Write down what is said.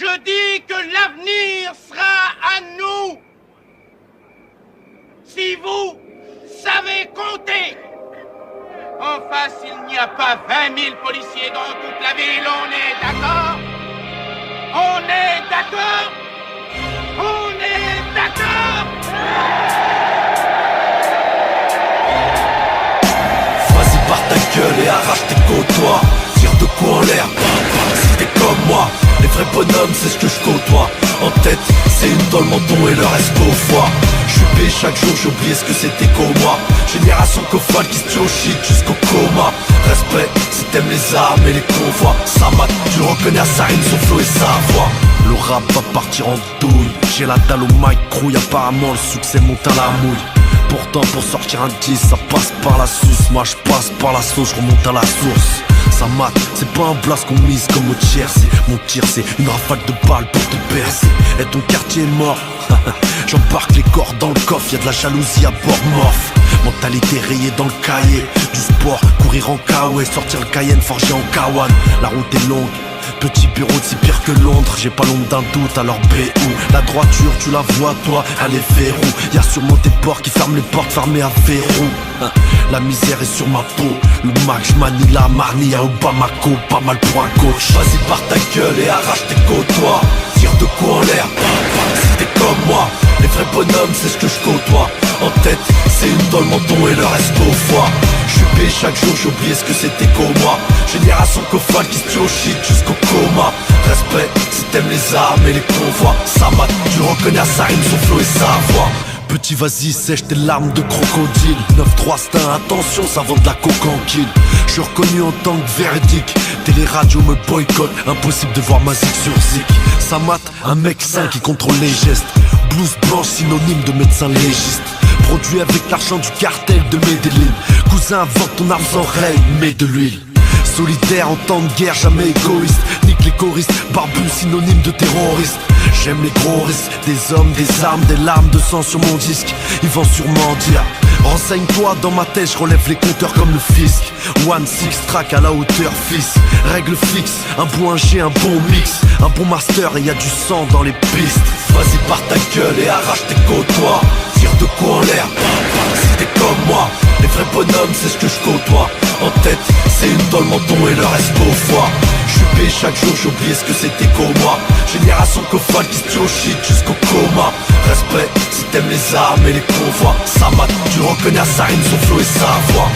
Je dis que l'avenir sera à nous. Si vous savez compter. En face, il n'y a pas 20 000 policiers dans toute la ville, on est d'accord? On est d'accord? On est d'accord? Vas-y, barre ta gueule et arrache tes côtoies. Tire de coups en l'air, si t'es comme moi. Les vrais bonhommes, c'est ce que je côtoie. En tête, c'est une dans le menton et le reste au foie. Je suis payé chaque jour, j'ai oublié ce que c'était qu'au moi. Génération cofale qui se tue au shit jusqu'au coma. Respect, si t'aimes les armes et les convois. Ça mate, tu le reconnais à sa rime, son flow et sa voix. Le rap va partir en douille. J'ai la dalle au micro, apparemment le succès monte à la mouille. Pourtant pour sortir un 10 ça passe par la suce. Moi je passe par la sauce, je remonte à la source. Ça mate, c'est pas un blast qu'on mise comme au tiers. Mon tir c'est une rafale de balles pour te percer. Et ton quartier est mort. J'embarque les corps dans le coffre, y'a de la jalousie à bord morphe. Mentalité rayée dans le cahier. Du sport, courir en K.O. sortir le Cayenne forgé en Kawan. La route est longue. Petit bureau de si pire que Londres, j'ai pas l'ombre d'un doute, alors B.O. La droiture, tu la vois toi, elle est verrou. Y'a sûrement des porcs qui ferment les portes fermées à verrou. La misère est sur ma peau, le Mac, j'manie la marnie à Obamako, pas mal pour un coach. Vas-y, barre ta gueule et arrache tes côtois. Tire de coups en l'air, si t'es comme moi. Les vrais bonhommes, c'est ce que je côtoie. En tête, c'est une dans le menton et le reste au foie. Je suis payé chaque jour, j'ai oublié ce que c'était qu'au moi. Génération cofale qui se tue au shit jusqu'au coma. Respect, si t'aimes les armes et les convois. Ça mate, tu le reconnais à sa rime, son flow et sa voix. Petit vas-y, sèche tes larmes de crocodile. 9-3 c'est un attention, ça vend de la cocaïne. Je suis reconnu en tant que véridique. Télé-radio me boycotte, impossible de voir ma zig sur zig. Ça mate, un mec sain qui contrôle les gestes. Blouse blanche, synonyme de médecin légiste. Produit avec l'argent du cartel de Medellin. Cousin, vends ton argent, règne, mets de l'huile. Solidaire en temps de guerre, jamais égoïste. Nique les choristes, barbu, synonyme de terroriste. J'aime les gros risques, des hommes, des armes, des larmes de sang sur mon disque. Ils vont sûrement dire, renseigne-toi, dans ma tête, je relève les compteurs comme le fisc. 1-6 track à la hauteur, fils. Règle fixe, un bon ingé, un bon mix. Un bon master et y a du sang dans les pistes. Vas-y, barre ta gueule et arrache tes côtois. Tire de coups en l'air, si t'es comme moi. Les vrais bonhommes, c'est ce que je côtoie. En tête, c'est une dans le menton et le reste au foie. Je suis payé chaque jour, j'ai oublié ce que c'était qu'au moi. Génération cofale qui se tue au shit jusqu'au coma. Respect, si t'aimes les armes et les convois. Ça mate, tu le reconnais à sa rime, son flow et sa voix.